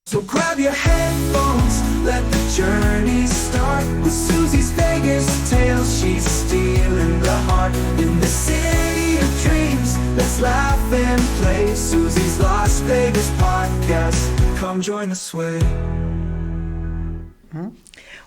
So grab your headphones, let the journey start. With Suzy's Vegas tales, she's stealing the heart. In the city of dreams, let's laugh and play. Suzy's Las Vegas podcast, come join us way.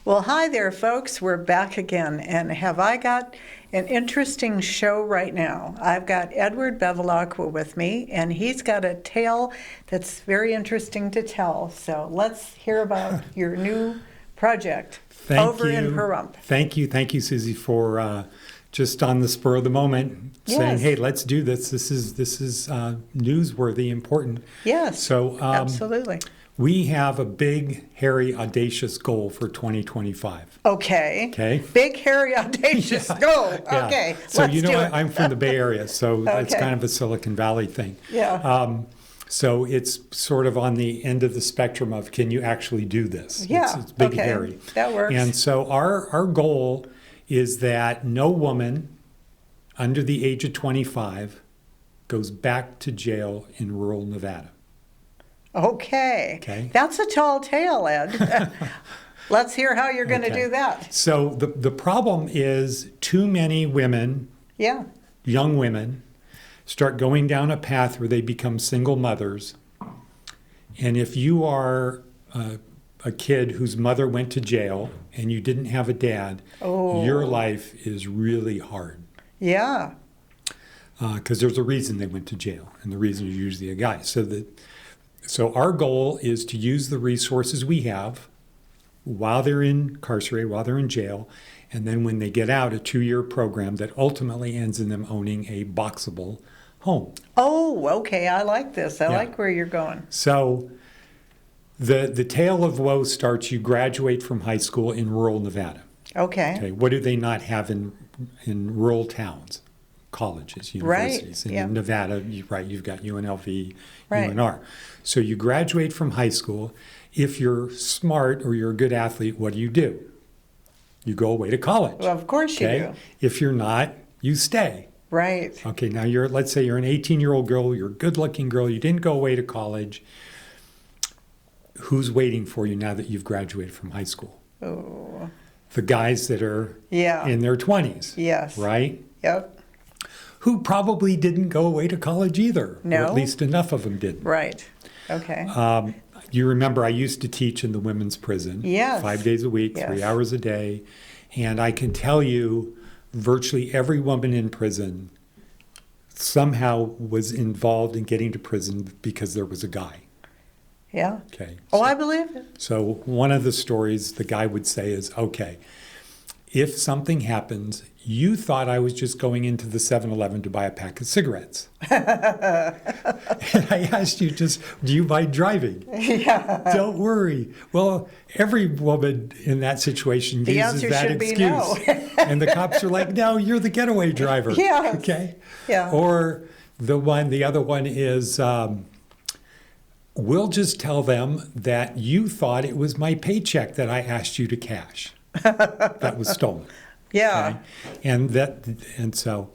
Well, hi there, folks. We're back again, and have I got an interesting show right now. I've got Ed Belvilacoua with me, and he's got a tale that's very interesting to tell. So let's hear about your new project in Pahrump. Thank you, Suzy, for just on the spur of the moment saying, "Hey, let's do this. This is newsworthy, important." Yes. So absolutely. We have a big, hairy, audacious goal for 2025. Okay. Big, hairy, audacious goal. Yeah. Okay. So let's do it. I'm from the Bay Area, so it's kind of a Silicon Valley thing. Yeah. So it's sort of on the end of the spectrum of, can you actually do this? Yeah. It's big, hairy. That works. And so our goal is that no woman under the age of 25 goes back to jail in rural Nevada. Okay. That's a tall tale, Ed. Let's hear how you're going to do that. So the problem is too many women, young women, start going down a path where they become single mothers. And if you are a kid whose mother went to jail and you didn't have a dad, your life is really hard. Yeah. Because there's a reason they went to jail, and the reason is usually a guy. So our goal is to use the resources we have while they're incarcerated, while they're in jail, and then when they get out, a 2-year program that ultimately ends in them owning a boxable home. Oh, okay. I like this. I like where you're going. So the tale of woe starts, you graduate from high school in rural Nevada. Okay. What do they not have in rural towns? Colleges, universities. Right. In Nevada, you've got UNLV, UNR. So you graduate from high school. If you're smart or you're a good athlete, what do? You go away to college. Well, of course you do. If you're not, you stay. Right. Okay, now let's say you're an 18-year-old girl, you're a good-looking girl, you didn't go away to college. Who's waiting for you now that you've graduated from high school? Oh. The guys that are in their 20s. Yes. Right? Yep. Who probably didn't go away to college either. No. Or at least enough of them didn't. Right. Okay. You remember I used to teach in the women's prison. Yes. 5 days a week, 3 hours a day. And I can tell you virtually every woman in prison somehow was involved in getting to prison because there was a guy. Yeah. Okay. Oh, I believe it. So one of the stories the guy would say is, okay, if something happens, you thought I was just going into the 7-Eleven to buy a pack of cigarettes. And I asked you, do you mind driving? Yeah. Don't worry. Well, every woman in that situation uses that excuse. No. And the cops are like, no, you're the getaway driver. Yeah. Okay? Yeah. Or the other one is, we'll just tell them that you thought it was my paycheck that I asked you to cash. That was stolen. Yeah. Okay? And so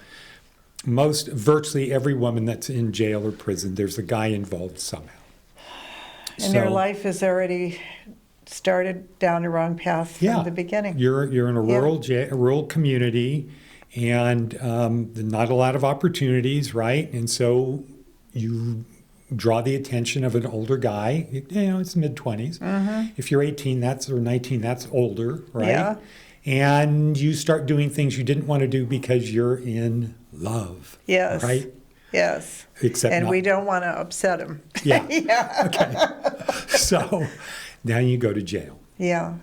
virtually every woman that's in jail or prison, there's a guy involved somehow. And their life has already started down the wrong path from the beginning. You're in a rural community, and not a lot of opportunities, right? And so you draw the attention of an older guy. It's mid-20s. Mm-hmm. If you're 18, or 19, that's older, right? Yeah. And you start doing things you didn't want to do because you're in love. Yes. Right? Yes. And we don't want to upset him. Yeah. Yeah. Okay. So now you go to jail. Yeah.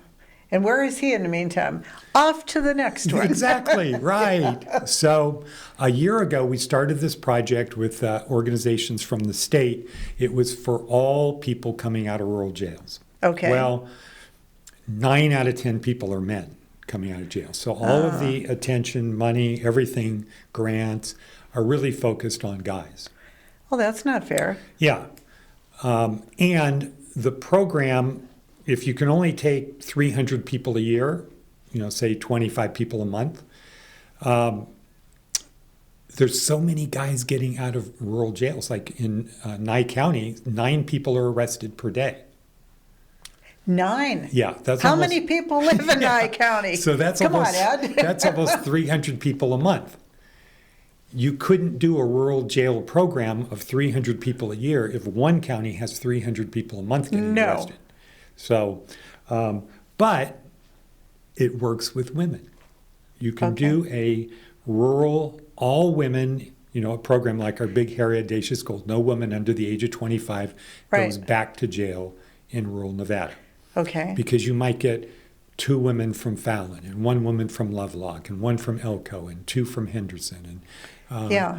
And where is he in the meantime? Off to the next one. Exactly, right. So a year ago, we started this project with organizations from the state. It was for all people coming out of rural jails. Okay. Well, 9 out of 10 people are men coming out of jail. So all of the attention, money, everything, grants, are really focused on guys. Well, that's not fair. Yeah. And the program, if you can only take 300 people a year, say 25 people a month, there's so many guys getting out of rural jails. Like in Nye County, 9 people are arrested per day. 9? Yeah, that's How almost, many people live in Nye County? So that's Come almost, on, Ed. that's almost 300 people a month. You couldn't do a rural jail program of 300 people a year if one county has 300 people a month getting No. arrested. So, but it works with women. You can Okay. do a rural, all women, a program like our big, hairy, audacious goal. No woman under the age of 25 goes Right. back to jail in rural Nevada. Okay. Because you might get 2 women from Fallon and 1 woman from Lovelock and 1 from Elko and 2 from Henderson and Yeah.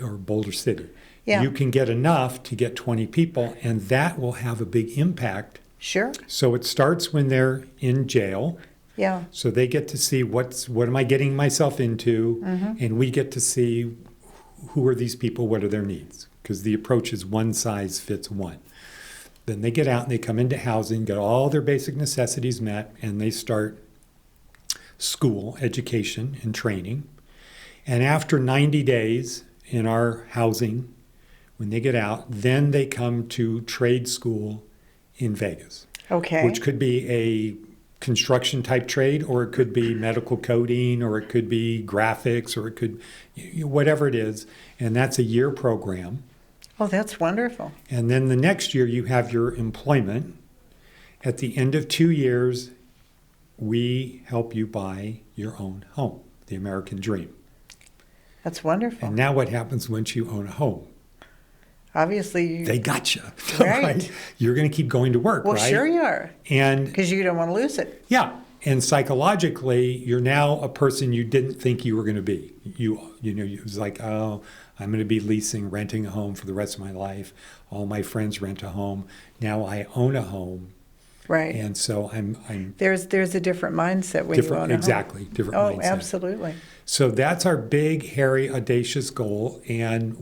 or Boulder City. Yeah. You can get enough to get 20 people, and that will have a big impact. Sure. So it starts when they're in jail. Yeah. So they get to see what am I getting myself into, and we get to see who are these people, what are their needs, because the approach is one size fits one. Then they get out and they come into housing, get all their basic necessities met, and they start school, education, and training. And after 90 days in our housing, when they get out, then they come to trade school in Vegas, Okay. which could be a construction type trade, or it could be medical coding, or it could be graphics, or it could, whatever it is. And that's a year program. Oh, that's wonderful. And then the next year you have your employment. At the end of 2 years, we help you buy your own home, the American dream. That's wonderful. And now what happens once you own a home? Obviously, They got you, Right. You're going to keep going to work, well, right? sure you are, And because you don't want to lose it. yeah, and psychologically, you're now a person you didn't think you were going to be. It was like, oh, I'm going to be renting a home for the rest of my life. All my friends rent a home. Now I own a home, Right. and so I'm There's a different mindset when you own a home. exactly different Oh, mindset. absolutely. So that's our big, hairy, audacious goal, and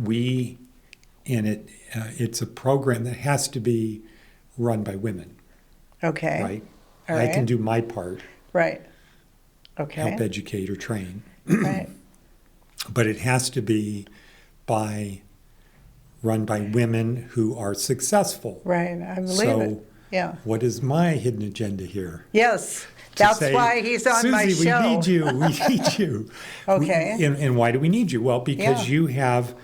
it's a program that has to be run by women, Okay. right? All I can right. do my part, Right. Okay. help educate or train, Right. but it has to be run by women who are successful. Right. I believe So it. Yeah. what is my hidden agenda here? Yes. To That's say, why he's on my Suzy, show. we need you. We need you. Okay. And why do we need you? Well, because Yeah. you have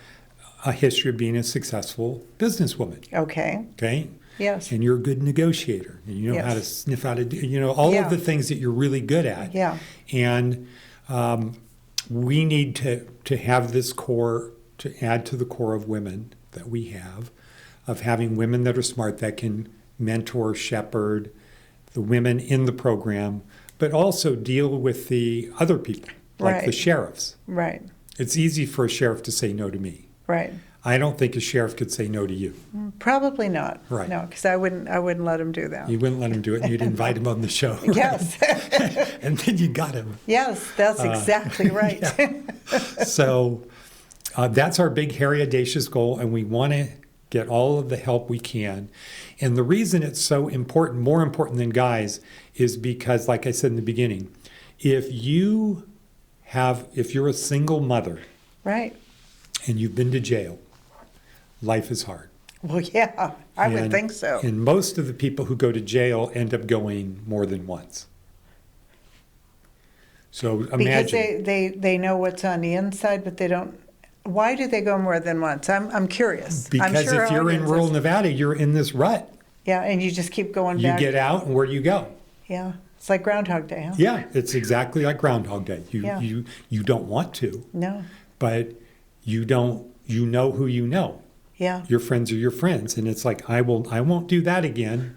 a history of being a successful businesswoman. Okay. Okay. Yes. And you're a good negotiator. And you know how to Yes. sniff out all Yeah. of the things that you're really good at. Yeah. And we need to have this core, to add to the core of women that we have, of having women that are smart, that can mentor, shepherd the women in the program, but also deal with the other people, like the Right. sheriffs. Right. It's easy for a sheriff to say no to me. Right. I don't think a sheriff could say no to you. Probably not. Right. No, because I wouldn't let him do that. You wouldn't let him do it, and you'd invite him on the show. Right? Yes. And then you got him. Yes, that's exactly right. So that's our big, hairy, audacious goal, and we want to get all of the help we can. And the reason it's so important, more important than guys, is because, like I said in the beginning, if you're a single mother Right. and you've been to jail, life is hard. Well, yeah, I would And- think so. And most of the people who go to jail end up going more than once. So Because imagine. they know what's on the inside, but they don't. Why do they go more than once? I'm curious. I'm Because sure if you're in audiences- rural Nevada, you're in this rut. Yeah, and you just keep going You back. get out and where you go. Yeah, it's like Groundhog Day, huh? Yeah, it's exactly like Groundhog Day. Yeah. You don't want to, No. but you know who you know. Yeah. Your friends are your friends. And it's like, I won't do that again.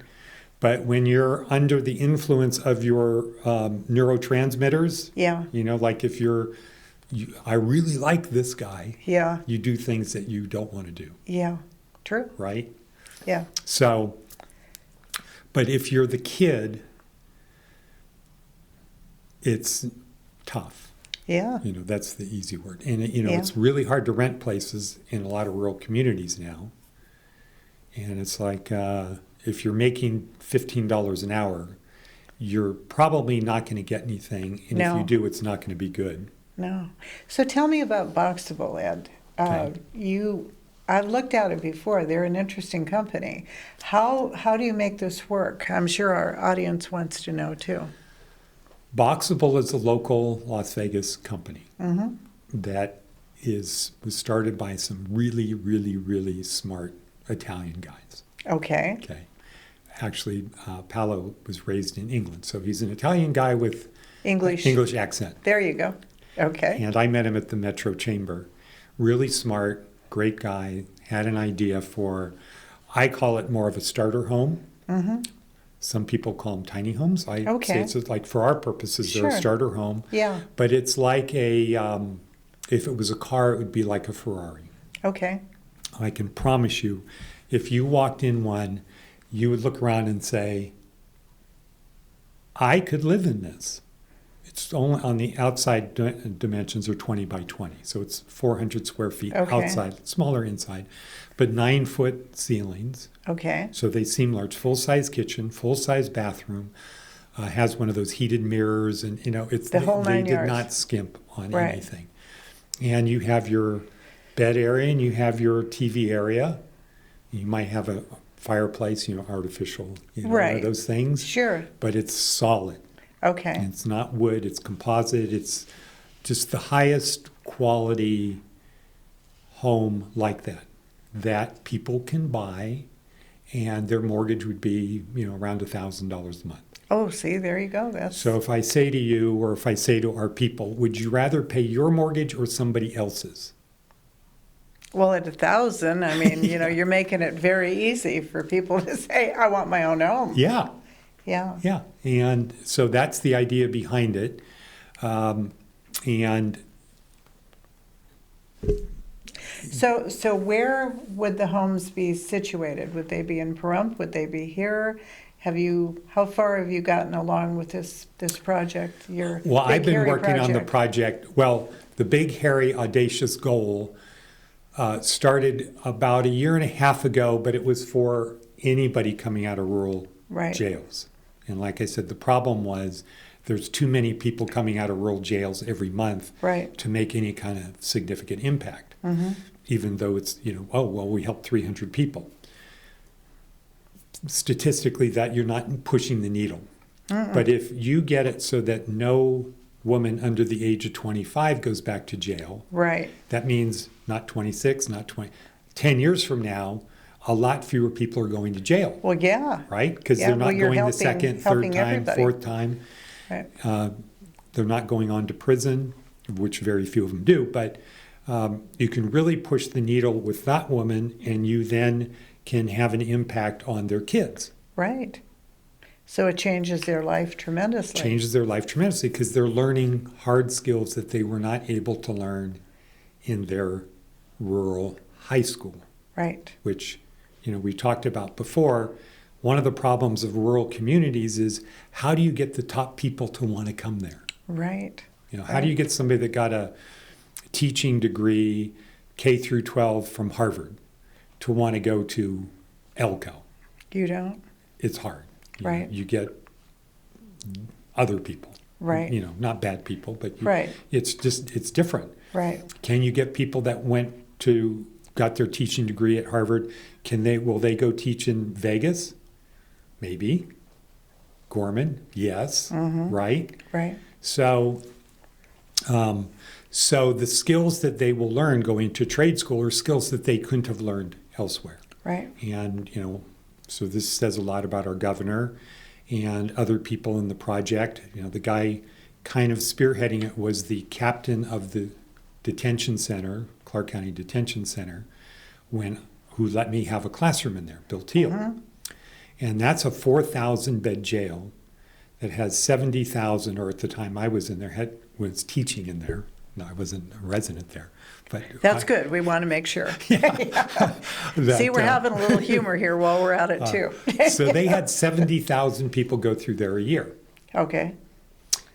But when you're under the influence of your neurotransmitters, Yeah. like if I really like this guy, Yeah. you do things that you don't want to do, Yeah. True. right? Yeah. So, but if you're the kid, it's tough. Yeah. That's the easy word. And, Yeah. it's really hard to rent places in a lot of rural communities now. And it's like, if you're making $15 an hour, you're probably not going to get anything. And if No. you do, it's not going to be good. No. So tell me about Boxable, Ed. Okay. I've looked at it before. They're an interesting company. How do you make this work? I'm sure our audience wants to know too. Boxable is a local Las Vegas company Mm-hmm. that was started by some really, really, really smart Italian guys. Okay. Okay. Actually, Paolo was raised in England, so he's an Italian guy with English accent. There you go. Okay. And I met him at the Metro Chamber. Really smart, great guy, had an idea for, I call it more of a starter home. Mm-hmm. Some people call them tiny homes. I Okay. say it's just like, for our purposes, they're a Sure. starter home. Yeah. But it's like if it was a car, it would be like a Ferrari. Okay. I can promise you, if you walked in one, you would look around and say, I could live in this. It's only on the outside dimensions are 20 by 20. So it's 400 square feet Okay. outside, smaller inside, but 9-foot ceilings. Okay. So they seem large. Full-size kitchen, full-size bathroom, has one of those heated mirrors, and it's The whole they nine did yards. not skimp on Right. anything. And you have your bed area and you have your TV area. You might have a fireplace, artificial, one Right. of those things. Sure. But it's solid. Okay. And it's not wood, it's composite. It's just the highest quality home like that people can buy, and their mortgage would be, around $1,000 a month. Oh, see, there you go. That's So if I say to you, or if I say to our people, would you rather pay your mortgage or somebody else's? well, at 1,000, I mean, you're making it very easy for people to say, I want my own home. Yeah, Yeah. yeah. And so that's the idea behind it. And So where would the homes be situated? Would they be in Pahrump? Would they be here? How far have you gotten along with this project? Well, I've been working on the project. Well, the big, hairy, audacious goal started about 1.5 years ago, but it was for anybody coming out of rural Right. jails. And like I said, the problem was there's too many people coming out of rural jails every month Right. to make any kind of significant impact, Mm-hmm. even though it's, we helped 300 people. Statistically, that you're not pushing the needle. Mm-mm. But if you get it so that no woman under the age of 25 goes back to jail, Right. that means not 26, not 20. 10 years from now, a lot fewer people are going to jail, Well, yeah. right? Because Yeah, they're not well, you're going the helping- second, third helping time, everybody. fourth time. Right. They're not going on to prison, which very few of them do. But you can really push the needle with that woman, and you then can have an impact on their kids. Right. So it changes their life tremendously. Changes their life tremendously because they're learning hard skills that they were not able to learn in their rural high school, Right. which, we talked about before. One of the problems of rural communities is how do you get the top people to want to come there? Right. How do you get somebody that got a teaching degree, K through 12 from Harvard, to want to go to Elko? You don't? It's hard. Right. You get other people. Right. Not bad people, but Right. it's different. Right. Can you get people that got their teaching degree at Harvard? Will they go teach in Vegas? Maybe. Gorman? Yes. Mm-hmm. Right? Right. So the skills that they will learn going to trade school are skills that they couldn't have learned elsewhere. Right. And, so this says a lot about our governor and other people in the project. The guy kind of spearheading it was the captain of the detention center, Clark County Detention Center, who let me have a classroom in there, Bill Teal. Mm-hmm. And that's a 4,000-bed jail that has 70,000, or at the time I was in there, was teaching in there. No, I wasn't a resident there. But That's good. We want to make sure. that, See, we're having a little humor here while we're at it, too. So they had 70,000 people go through there a year. Okay.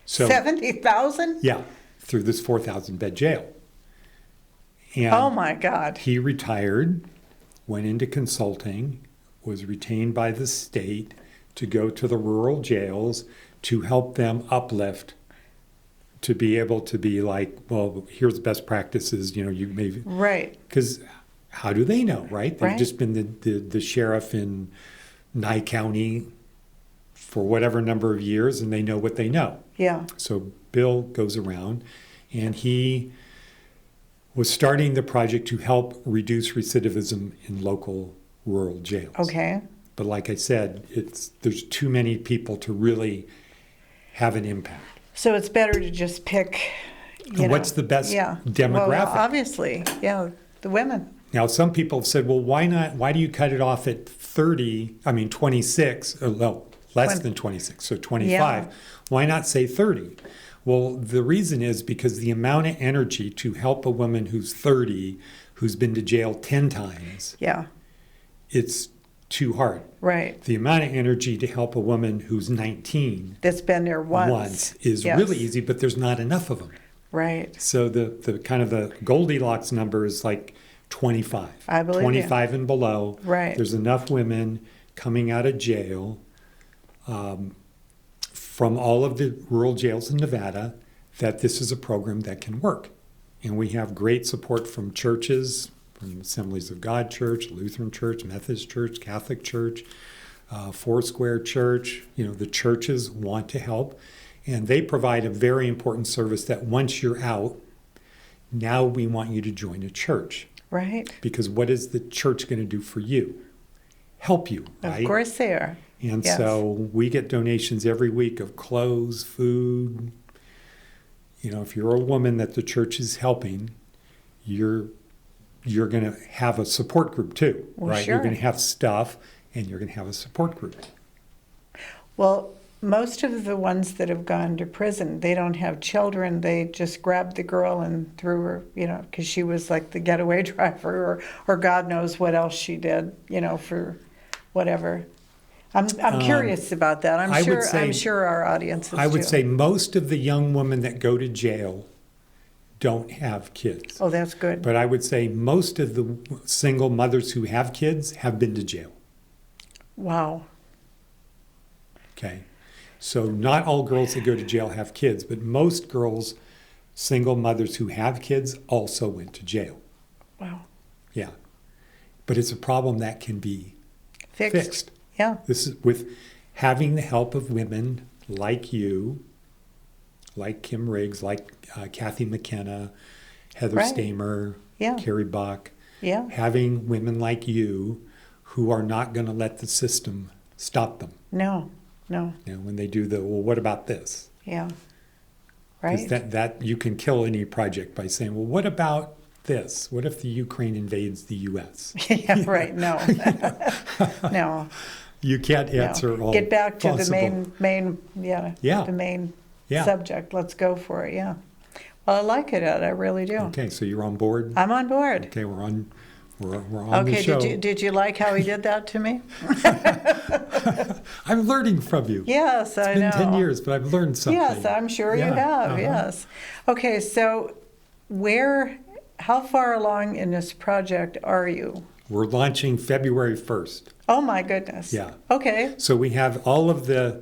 So 70,000? yeah, through this 4,000-bed jail. And Oh, my God. he retired, went into consulting, was retained by the state to go to the rural jails to help them uplift, to be able to be like, well, here's best practices, you may... Right. Because how do they know, right? They've Right. just been the sheriff in Nye County for whatever number of years, and they know what they know. Yeah. So Bill goes around, and he was starting the project to help reduce recidivism in local rural jails. Okay. But like I said, there's too many people to really have an impact. So it's better to just pick, And what's the best demographic? Well, obviously, yeah, the women. Now, some people have said, well, why not? Why do you cut it off at 26, or no, less than 26, so 25? Yeah. Why not say 30? Well, the reason is because the amount of energy to help a woman who's 30, who's been to jail 10 times, Yeah. it's too hard. Right. The amount of energy to help a woman who's 19 That's been there once. is Yes. really easy, but there's not enough of them. Right. So the kind of the Goldilocks number is like 25. I believe you. 25 and below. Right. There's enough women coming out of jail from all of the rural jails in Nevada that this is a program that can work. And we have great support from churches, from Assemblies of God Church, Lutheran Church, Methodist Church, Catholic Church, Foursquare Church. The churches want to help. And they provide a very important service that once you're out, now we want you to join a church. Right. Because what is the church going to do for you? Help you, right? Of course they are. And Yes. so we get donations every week of clothes, food. If you're a woman that the church is helping, you're going to have a support group too, Well, right? sure. You're going to have stuff, and you're going to have a support group. Well, most of the ones that have gone to prison, they don't have children. They just grabbed the girl and threw her, because she was like the getaway driver, or God knows what else she did, for whatever. I'm curious about that. I'm sure our audience is I would too. say most of the young women that go to jail don't have kids. Oh, that's good. But I would say most of the single mothers who have kids have been to jail. Wow. Okay. So not all girls that go to jail have kids, but most girls, single mothers who have kids, also went to jail. Wow. Yeah. But it's a problem that can be fixed. Yeah. This is with having the help of women like you, like Kim Riggs, like Kathy McKenna, Heather Right. Stamer, Yeah. Carrie Bach. Yeah. Having women like you who are not going to let the system stop them. No. When they do well, what about this? Yeah. 'Cause Right. that you can kill any project by saying, well, what about this? What if the Ukraine invades the U.S.? Yeah. Right. No. No. You can't answer No. all. Get back to possible. the main. Yeah. The main Yeah. subject. Let's go for it. Yeah. Well, I like it, Ed. I really do. Okay, so you're on board. I'm on board. Okay, we're on the Okay. show. Did you like how he did that to me? I'm learning from you. Yes, I It's know. been 10 years, but I've learned something. Yes, I'm sure you Yeah, have. uh-huh. Yes. Okay. So, how far along in this project are you? We're launching February 1st. Oh my goodness. Yeah. Okay. So we have all of the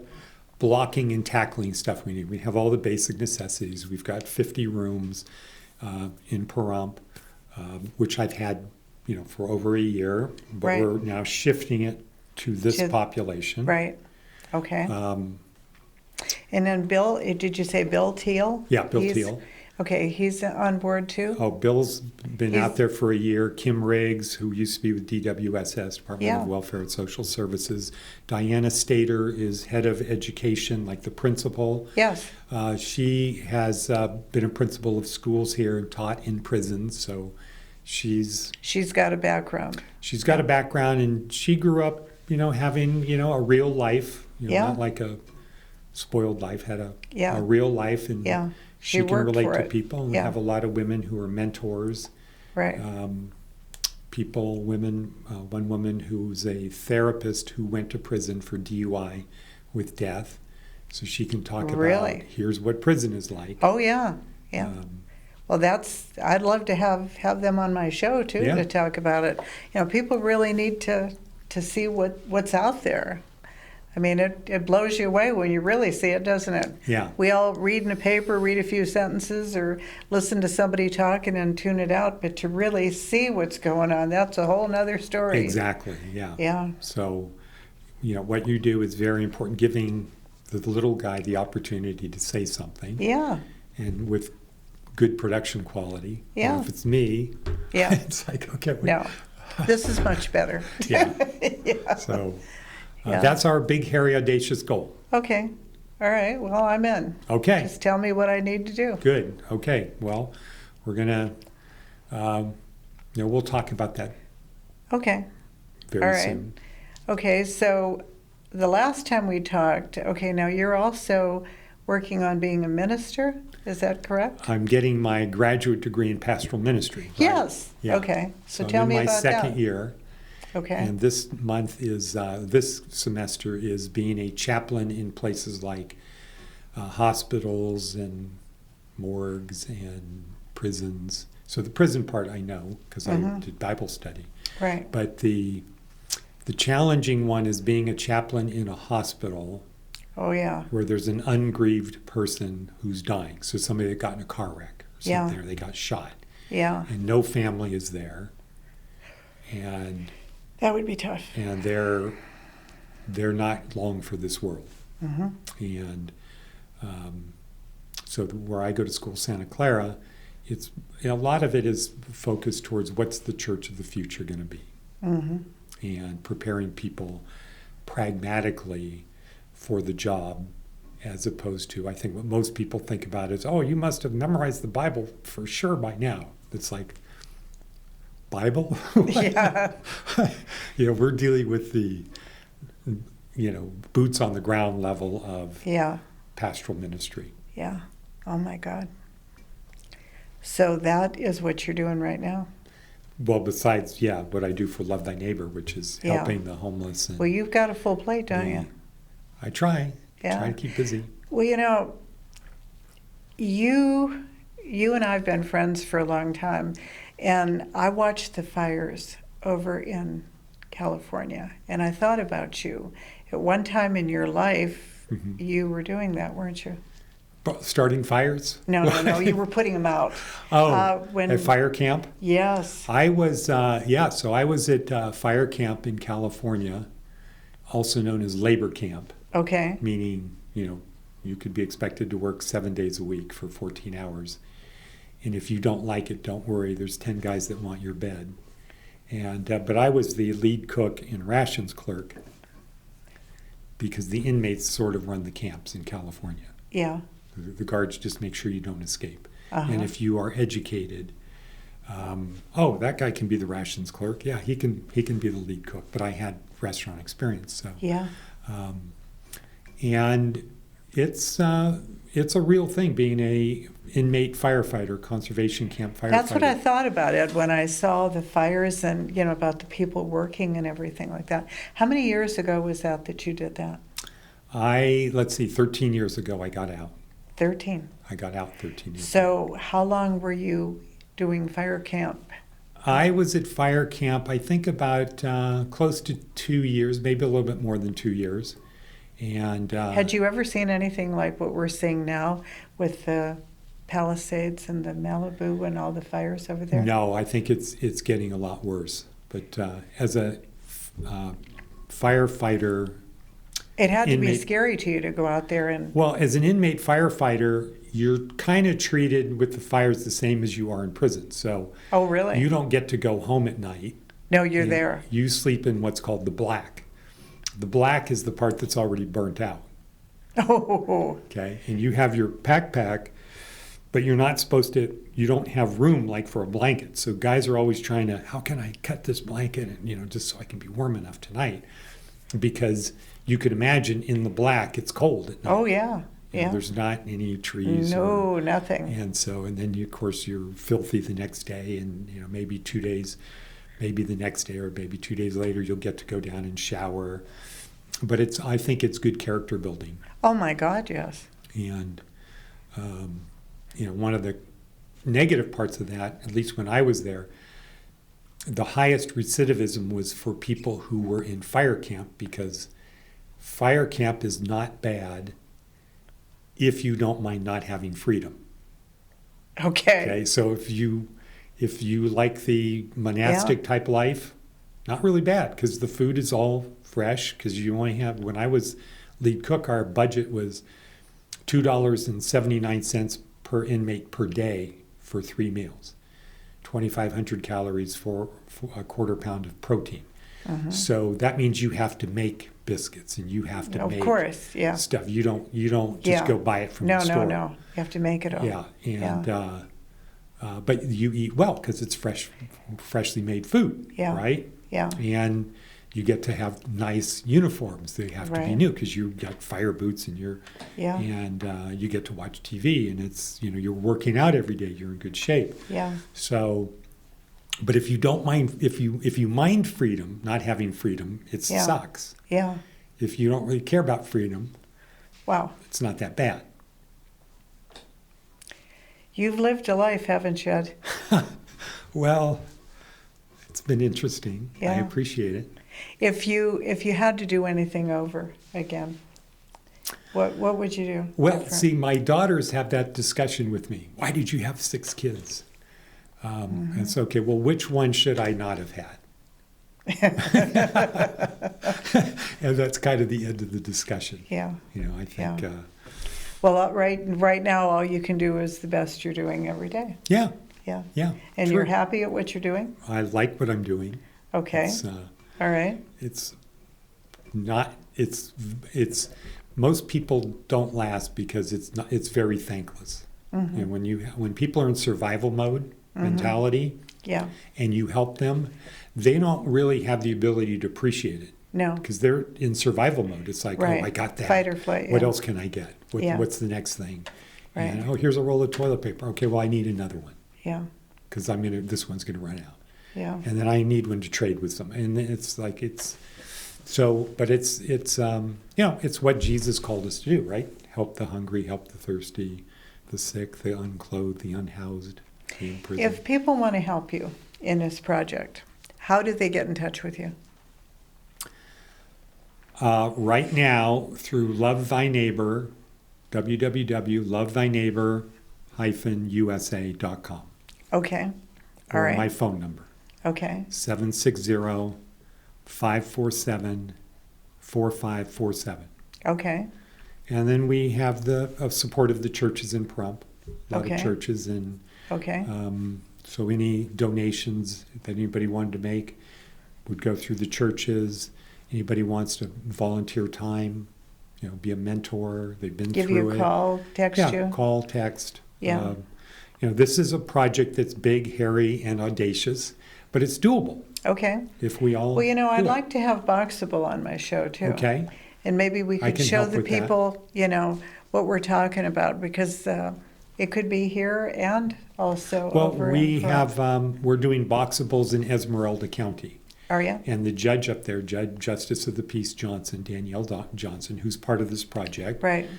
blocking and tackling stuff we need. We have all the basic necessities. We've got 50 rooms in Pahrump, which I've had, for over a year, but Right. we're now shifting it to this population. Right. Okay. Um, And then Bill, did you say Bill Teal? Yeah, Bill Teal. Okay, he's on board too? Oh, Bill's been He's- out there for a year. Kim Riggs, who used to be with DWSS, Department Yeah. of Welfare and Social Services. Diana Stater is head of education, like the principal. Yes. She has been a principal of schools here and taught in prisons, so she's got a background. got a background, and she grew up, having, a real life, Yeah. not like a spoiled life, had a Yeah. real life, and Yeah. she She can worked relate for to it. people. And we Yeah. have a lot of women who are mentors. Right. One woman who's a therapist who went to prison for DUI with death. So she can talk about, Really? here's what prison is like. Oh, yeah. Yeah. Well, I'd love to have them on my show too, Yeah. to talk about it. People really need to see what's out there. I mean, it blows you away when you really see it, doesn't it? Yeah. We all read in a paper, read a few sentences, or listen to somebody talking and tune it out, but to really see what's going on, that's a whole nother story. Exactly, yeah. Yeah. So, what you do is very important, giving the little guy the opportunity to say something. Yeah. And with good production quality. Yeah. Or if it's me, Yeah. it's like, okay. No, this is much better. Yeah. Yeah. So Yeah. that's our big, hairy, audacious goal. Okay. All right. Well, I'm in. Okay. Just tell me what I need to do. Good. Okay. Well, we're going to, we'll talk about that Okay. very All right. soon. Okay. So the last time we talked, okay, now you're also working on being a minister. Is that correct? I'm getting my graduate degree in pastoral ministry. Right? Yes. Yeah. Okay. So I'm tell me in my about second that. year. Okay. And this month is, this semester is being a chaplain in places like hospitals and morgues and prisons. So the prison part I know because I did Bible study. Right. But the challenging one is being a chaplain in a hospital Oh, yeah. where there's an ungrieved person who's dying. So somebody that got in a car wreck or Yeah. something, or they got shot. Yeah. And no family is there. And That would be tough. they're not long for this world. Mm-hmm. And so where I go to school, Santa Clara, it's a lot of it is focused towards what's the church of the future going to be, and preparing people pragmatically for the job, as opposed to, I think what most people think about is, oh, you must have memorized the Bible for sure by now. It's like, Bible? Yeah. We're dealing with the, boots on the ground level of Yeah. pastoral ministry. Yeah. Oh, my God. So that is what you're doing right now? Well, besides, what I do for Love Thy Neighbor, which is Yeah. helping the homeless. And Well, you've got a full plate, don't you? I try. Yeah. Try to keep busy. Well, you and I have been friends for a long time, and I watched the fires over in California, and I thought about you. At one time in your life, you were doing that, weren't you? Starting fires? No, you were putting them out. At fire camp? Yes. I was, so I was at fire camp in California, also known as labor camp. Okay. Meaning, you could be expected to work 7 days a week for 14 hours. And if you don't like it, don't worry, there's 10 guys that want your bed. And but I was the lead cook and rations clerk because the inmates sort of run the camps in California. Yeah. The guards just make sure you don't escape. Uh-huh. And if you are educated, that guy can be the rations clerk. Yeah, he can be the lead cook. But I had restaurant experience, so Yeah. and it's a real thing being a inmate firefighter, conservation camp firefighter. That's what I thought about it when I saw the fires and, about the people working and everything like that. How many years ago was that you did that? 13 years ago I got out. 13. I got out 13 years ago. So how long were you doing fire camp? I was at fire camp, I think about close to 2 years, maybe a little bit more than 2 years. And had you ever seen anything like what we're seeing now with the Palisades and the Malibu and all the fires over there? No, I think it's getting a lot worse. But as a firefighter, it had to be scary to you to go out there and... Well, as an inmate firefighter, you're kind of treated with the fires the same as you are in prison. So Oh, really? you don't get to go home at night. No, you're there. You sleep in what's called the black. The black is the part that's already burnt out. Oh. Okay, and you have your pack, but you're not supposed to, you don't have room like for a blanket. So guys are always trying to, how can I cut this blanket and, just so I can be warm enough tonight? Because you could imagine in the black, it's cold at night. Oh, yeah. Yeah. There's not any trees. No, nothing. And so, and then of course you're filthy the next day and, maybe 2 days, maybe the next day or maybe 2 days later, you'll get to go down and shower. But I think it's good character building. Oh my God, yes. And, one of the negative parts of that, at least when I was there, the highest recidivism was for people who were in fire camp because fire camp is not bad if you don't mind not having freedom. Okay, so if you like the monastic type life, not really bad, because the food is all fresh, because you only have, when I was lead cook, our budget was $2.79 per inmate per day for 3 meals, 2,500 calories for a quarter pound of protein. So that means you have to make biscuits, and you have to make stuff. You don't just go buy it from the store. No. You have to make it all. Yeah, and but you eat well because it's freshly made food, right? Yeah. And you get to have nice uniforms. They have to be new because you got fire boots, and and you get to watch TV, and it's, you're working out every day. You're in good shape. Yeah. So, but if you don't mind, if you mind freedom, not having freedom, it sucks. Yeah. If you don't really care about freedom, it's not that bad. You've lived a life, haven't you, Ed? Well, it's been interesting. I appreciate it. If you had to do anything over again, what would you do? Well, see, my daughters have that discussion with me. Why did you have 6 kids? It's okay. Well, which one should I not have had? And that's kind of the end of the discussion. Yeah. I think. Well, right now, all you can do is the best you're doing every day. Yeah. Yeah. Yeah. And you're happy at what you're doing? I like what I'm doing. Okay. All right. It's most people don't last because it's very thankless. And when people are in survival mode mentality, and you help them, they don't really have the ability to appreciate it. No. Because they're in survival mode. It's like, oh, I got that. Fight or flight. What else can I get? What's the next thing? Right. And, here's a roll of toilet paper. Okay, well, I need another one. Yeah. Because this one's going to run out. Yeah. And then I need one to trade with them. And it's like, it's what Jesus called us to do, right? Help the hungry, help the thirsty, the sick, the unclothed, the unhoused, the imprisoned. If people want to help you in this project, how do they get in touch with you? Right now, through Love Thy Neighbor, www.lovethyneighbor-usa.com. Okay. All right. Or my phone number. Okay. 760-547-4547. Okay. And then we have the support of the churches in Pahrump, a lot of churches. And so any donations that anybody wanted to make would go through the churches. Anybody wants to volunteer time, be a mentor, they've been through it. Give you a call, text you? Yeah, call, text. Yeah. This is a project that's big, hairy, and audacious, but it's doable. Okay. If we all I'd like to have Boxable on my show, too. Okay. And maybe we could show the people, what we're talking about, because it could be here and also over in Pahrump. We're doing Boxables in Esmeralda County. Are you? And the judge up there, Justice of the Peace Johnson, Danielle Johnson, who's part of this project. Right.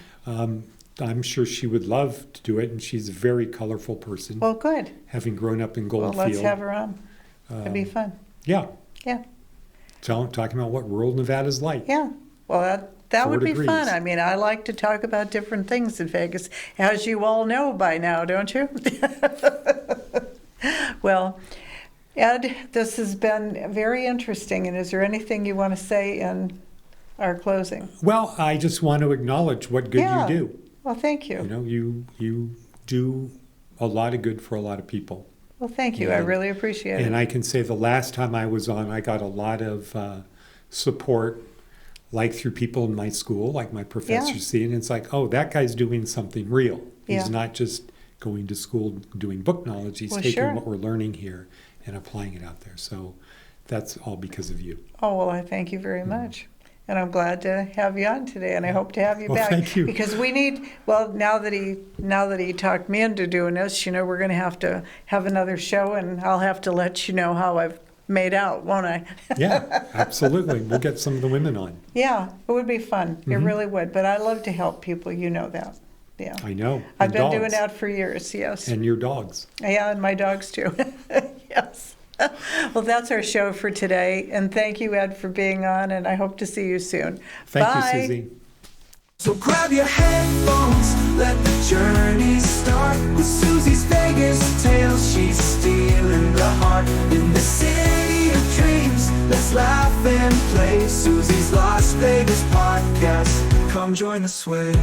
I'm sure she would love to do it, and she's a very colorful person. Well, good. Having grown up in Goldfield. Well, let's have her on. It'd be fun. Yeah. Yeah. So talking about what rural Nevada's like. Yeah. Well, that would be fun. I mean, I like to talk about different things in Vegas, as you all know by now, don't you? Well, Ed, this has been very interesting, and is there anything you want to say in our closing? Well, I just want to acknowledge what good you do. Well, thank you. You do a lot of good for a lot of people. Well, thank you. I really appreciate it. And I can say the last time I was on, I got a lot of support, like through people in my school, like my professors see, and it's like, oh, that guy's doing something real. He's not just going to school doing book knowledge. He's taking what we're learning here and applying it out there. So that's all because of you. Oh, well, I thank you very much. And I'm glad to have you on today, and I hope to have you back. Thank you. Because we need, now that he talked me into doing this, we're going to have another show, and I'll have to let you know how I've made out, won't I? Yeah, absolutely. We'll get some of the women on. Yeah, it would be fun. It really would. But I love to help people. You know that. Yeah. I know. I've been doing that for years, yes. And your dogs. Yeah, and my dogs too. Yes. Well, that's our show for today. And thank you, Ed, for being on. And I hope to see you soon. Thank Bye. you, Suzy. So grab your headphones, let the journey start with Suzy's Vegas tales. She's stealing the heart in the city of dreams. Let's laugh and play. Suzy's Las Vegas podcast. Come join the sway.